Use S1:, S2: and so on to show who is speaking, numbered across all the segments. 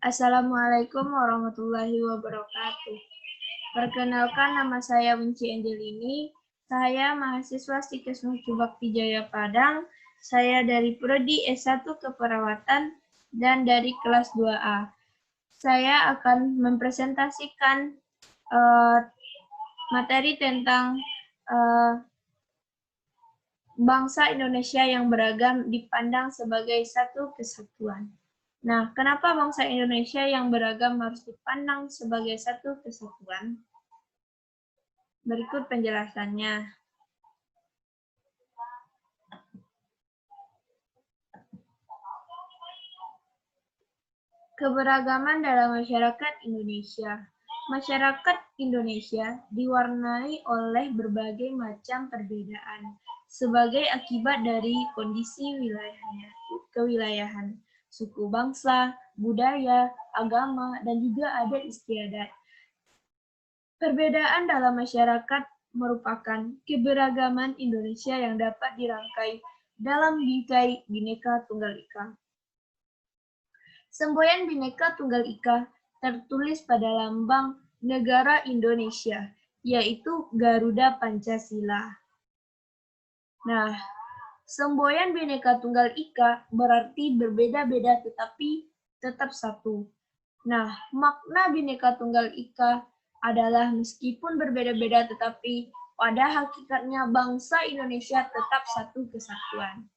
S1: Assalamualaikum warahmatullahi wabarakatuh. Perkenalkan, nama saya Winci Angelini. Saya mahasiswa Stikes Mucu Bakti Jaya Padang. Saya dari Prodi S1 Keperawatan dan dari kelas 2A. Saya akan mempresentasikan materi tentang bangsa Indonesia yang beragam dipandang sebagai satu kesatuan. Nah, kenapa bangsa Indonesia yang beragam harus dipandang sebagai satu kesatuan? Berikut penjelasannya. Keberagaman dalam masyarakat Indonesia. Masyarakat Indonesia diwarnai oleh berbagai macam perbedaan sebagai akibat dari kondisi kewilayahan, suku bangsa, budaya, agama, dan juga adat istiadat. Perbedaan dalam masyarakat merupakan keberagaman Indonesia yang dapat dirangkai dalam bingkai Bhinneka Tunggal Ika. Semboyan Bhinneka Tunggal Ika tertulis pada lambang negara Indonesia, yaitu Garuda Pancasila. Nah, semboyan Bhinneka Tunggal Ika berarti berbeda-beda tetapi tetap satu. Nah, makna Bhinneka Tunggal Ika adalah meskipun berbeda-beda tetapi pada hakikatnya bangsa Indonesia tetap satu kesatuan.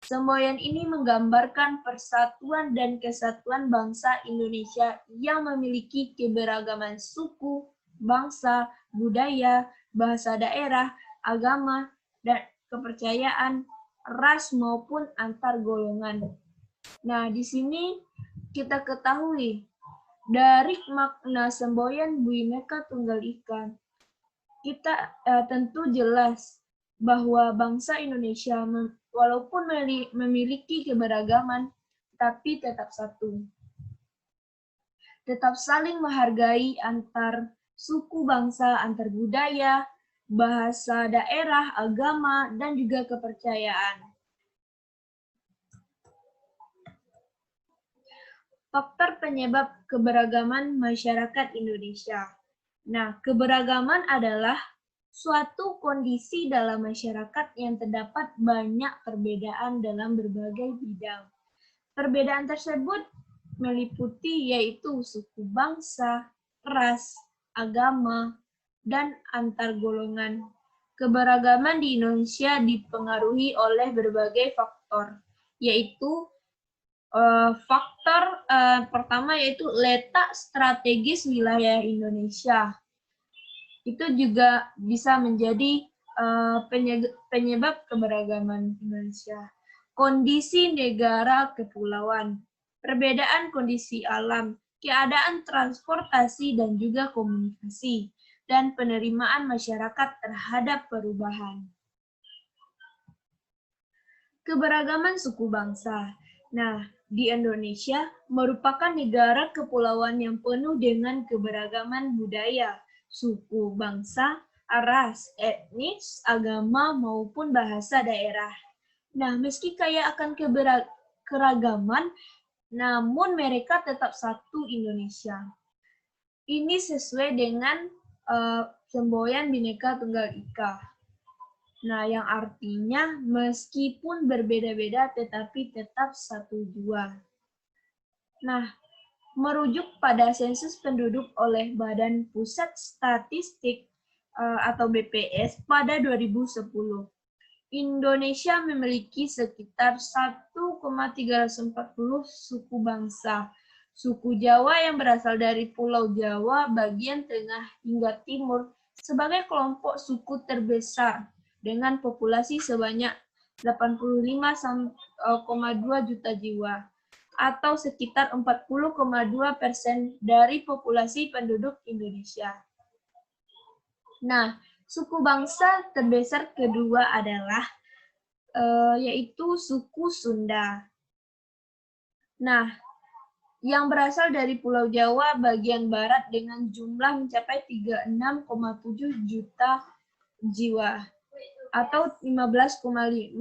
S1: Semboyan ini menggambarkan persatuan dan kesatuan bangsa Indonesia yang memiliki keberagaman suku, bangsa, budaya, bahasa daerah, agama, dan kepercayaan, ras maupun antar golongan. Nah, di sini kita ketahui dari makna semboyan Bhinneka Tunggal Ika, kita tentu jelas bahwa bangsa Indonesia walaupun memiliki keberagaman, tapi tetap satu. Tetap saling menghargai antar suku bangsa, antar budaya, bahasa daerah, agama, dan juga kepercayaan. Faktor penyebab keberagaman masyarakat Indonesia. Nah, keberagaman adalah suatu kondisi dalam masyarakat yang terdapat banyak perbedaan dalam berbagai bidang. Perbedaan tersebut meliputi yaitu suku bangsa, ras, agama, dan antar golongan. Keberagaman di Indonesia dipengaruhi oleh berbagai faktor, yaitu faktor pertama yaitu letak strategis wilayah Indonesia. Itu juga bisa menjadi penyebab keberagaman Indonesia. Kondisi negara kepulauan, perbedaan kondisi alam, keadaan transportasi dan juga komunikasi, dan penerimaan masyarakat terhadap perubahan. Keberagaman suku bangsa. Nah, di Indonesia merupakan negara kepulauan yang penuh dengan keberagaman budaya, suku bangsa, ras, etnis, agama, maupun bahasa daerah. Nah, meski kaya akan keragaman, namun mereka tetap satu Indonesia. Ini sesuai dengan semboyan Bhinneka Tunggal Ika. Nah, yang artinya meskipun berbeda-beda tetapi tetap satu jua. Nah, merujuk pada sensus penduduk oleh Badan Pusat Statistik atau BPS pada 2010. Indonesia memiliki sekitar 1,340 suku bangsa. Suku Jawa yang berasal dari Pulau Jawa bagian tengah hingga timur sebagai kelompok suku terbesar dengan populasi sebanyak 85,2 juta jiwa atau sekitar 40,2% dari populasi penduduk Indonesia. Nah, suku bangsa terbesar kedua adalah yaitu suku Sunda. Nah, yang berasal dari Pulau Jawa bagian barat dengan jumlah mencapai 36,7 juta jiwa atau 15,5%.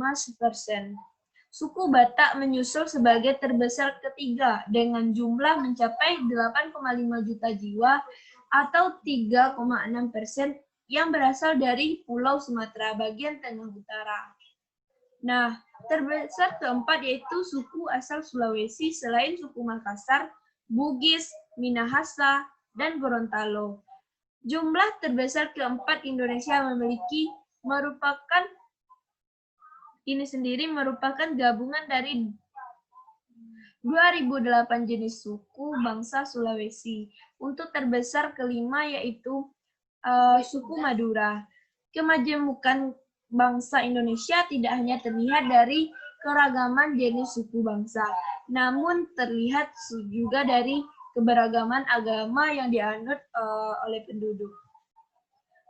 S1: Suku Batak menyusul sebagai terbesar ketiga dengan jumlah mencapai 8,5 juta jiwa atau 3,6% yang berasal dari Pulau Sumatera bagian tengah utara. Nah, terbesar keempat yaitu suku asal Sulawesi selain suku Makassar, Bugis, Minahasa, dan Gorontalo. Jumlah terbesar keempat Indonesia merupakan gabungan dari 2008 jenis suku bangsa Sulawesi. Untuk terbesar kelima yaitu suku Madura. Kemajemukan bangsa Indonesia tidak hanya terlihat dari keragaman jenis suku bangsa, namun terlihat juga dari keberagaman agama yang dianut oleh penduduk.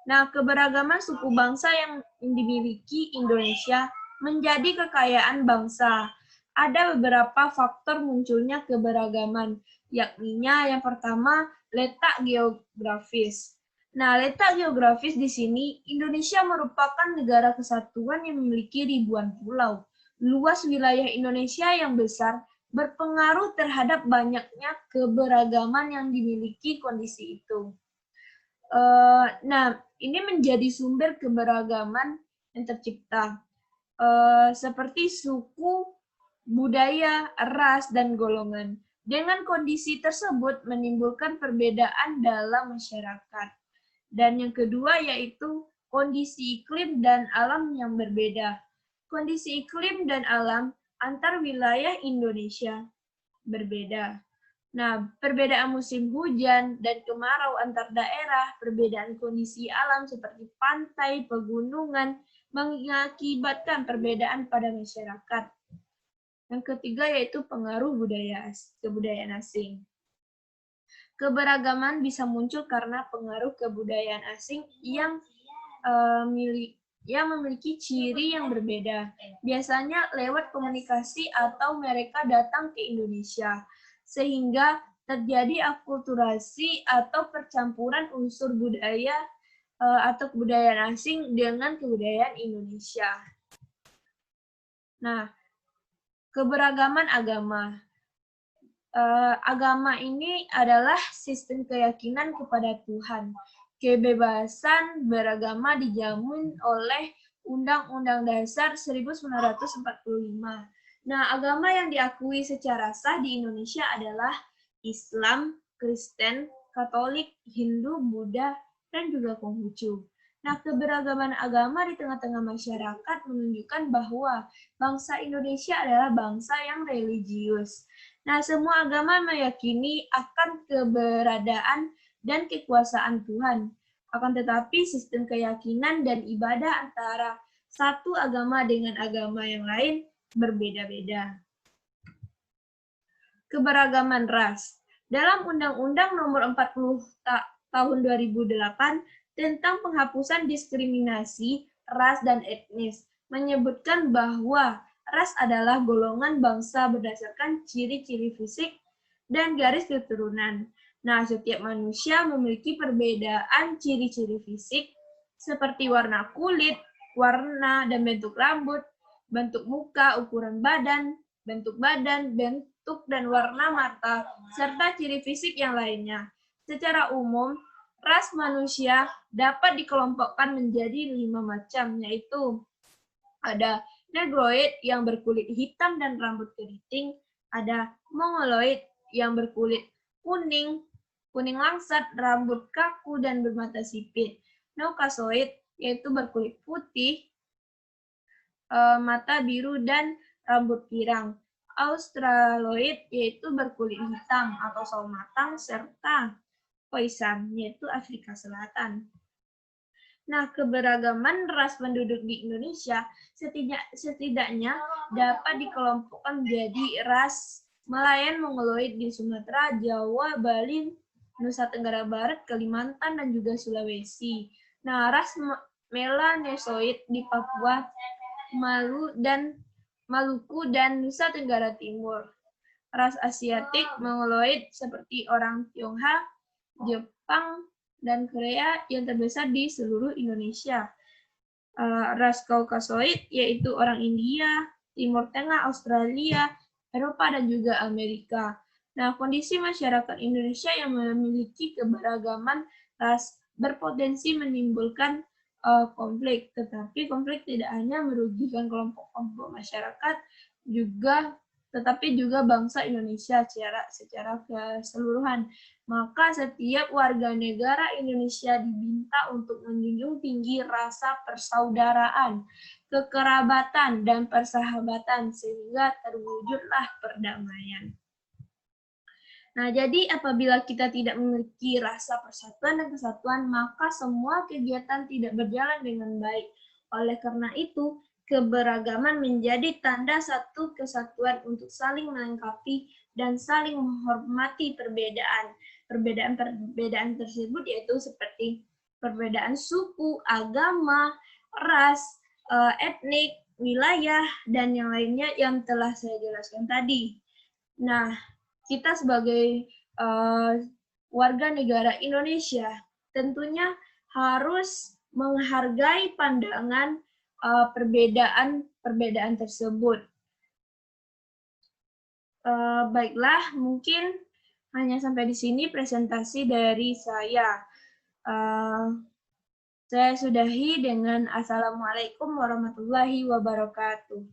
S1: Nah, keberagaman suku bangsa yang dimiliki Indonesia menjadi kekayaan bangsa. Ada beberapa faktor munculnya keberagaman, yakninya yang pertama, letak geografis. Nah, letak geografis di sini, Indonesia merupakan negara kesatuan yang memiliki ribuan pulau. Luas wilayah Indonesia yang besar berpengaruh terhadap banyaknya keberagaman yang dimiliki kondisi itu. Nah, ini menjadi sumber keberagaman yang tercipta, seperti suku, budaya, ras, dan golongan. Dengan kondisi tersebut menimbulkan perbedaan dalam masyarakat. Dan yang kedua yaitu kondisi iklim dan alam yang berbeda. Kondisi iklim dan alam antar wilayah Indonesia berbeda. Nah, perbedaan musim hujan dan kemarau antar daerah, perbedaan kondisi alam seperti pantai, pegunungan, mengakibatkan perbedaan pada masyarakat. Yang ketiga yaitu pengaruh kebudayaan asing. Keberagaman bisa muncul karena pengaruh kebudayaan asing yang memiliki ciri yang berbeda. Biasanya lewat komunikasi atau mereka datang ke Indonesia, sehingga terjadi akulturasi atau percampuran unsur budaya atau kebudayaan asing dengan kebudayaan Indonesia. Nah, keberagaman agama. Agama ini adalah sistem keyakinan kepada Tuhan. Kebebasan beragama dijamin oleh Undang-Undang Dasar 1945. Nah, agama yang diakui secara sah di Indonesia adalah Islam, Kristen, Katolik, Hindu, Buddha, dan juga Konghucu. Nah, keberagaman agama di tengah-tengah masyarakat menunjukkan bahwa bangsa Indonesia adalah bangsa yang religius. Nah, semua agama meyakini akan keberadaan dan kekuasaan Tuhan. Akan tetapi, sistem keyakinan dan ibadah antara satu agama dengan agama yang lain berbeda-beda. Keberagaman ras. Dalam Undang-Undang Nomor 40 Tahun 2008 tentang penghapusan diskriminasi ras dan etnis, menyebutkan bahwa ras adalah golongan bangsa berdasarkan ciri-ciri fisik dan garis keturunan. Nah, setiap manusia memiliki perbedaan ciri-ciri fisik seperti warna kulit, warna dan bentuk rambut, bentuk muka, ukuran badan, bentuk dan warna mata, serta ciri fisik yang lainnya. Secara umum, ras manusia dapat dikelompokkan menjadi 5 macam, yaitu ada Negroid yang berkulit hitam dan rambut keriting, ada Mongoloid yang berkulit kuning langsat, rambut kaku dan bermata sipit, Caucasoid yaitu berkulit putih, mata biru dan rambut pirang, Australoid yaitu berkulit hitam atau sawo matang, serta Khoisan yaitu Afrika Selatan. Nah, keberagaman ras penduduk di Indonesia setidaknya dapat dikelompokkan menjadi ras Malayan Mongoloid di Sumatera, Jawa, Bali, Nusa Tenggara Barat, Kalimantan, dan juga Sulawesi. Nah, ras Melanesoid di Papua, Maluku, dan Nusa Tenggara Timur. Ras Asiatik Mongoloid seperti orang Tionghoa, Jepang, dan Korea yang terbesar di seluruh Indonesia. Ras Kaukasoid yaitu orang India, Timur Tengah, Australia, Eropa, dan juga Amerika. Nah, kondisi masyarakat Indonesia yang memiliki keberagaman ras berpotensi menimbulkan konflik, tetapi konflik tidak hanya merugikan kelompok-kelompok masyarakat, tetapi juga bangsa Indonesia secara keseluruhan. Maka setiap warga negara Indonesia diminta untuk menjunjung tinggi rasa persaudaraan, kekerabatan, dan persahabatan sehingga terwujudlah perdamaian. Nah, jadi apabila kita tidak memiliki rasa persatuan dan kesatuan, maka semua kegiatan tidak berjalan dengan baik. Oleh karena itu, keberagaman menjadi tanda satu kesatuan untuk saling melengkapi dan saling menghormati perbedaan. Perbedaan tersebut yaitu seperti perbedaan suku, agama, ras, etnik, wilayah, dan yang lainnya yang telah saya jelaskan tadi. Nah, kita sebagai warga negara Indonesia tentunya harus menghargai pandangan perbedaan tersebut. Baiklah, mungkin hanya sampai di sini presentasi dari saya. Saya sudahi dengan Assalamualaikum warahmatullahi wabarakatuh.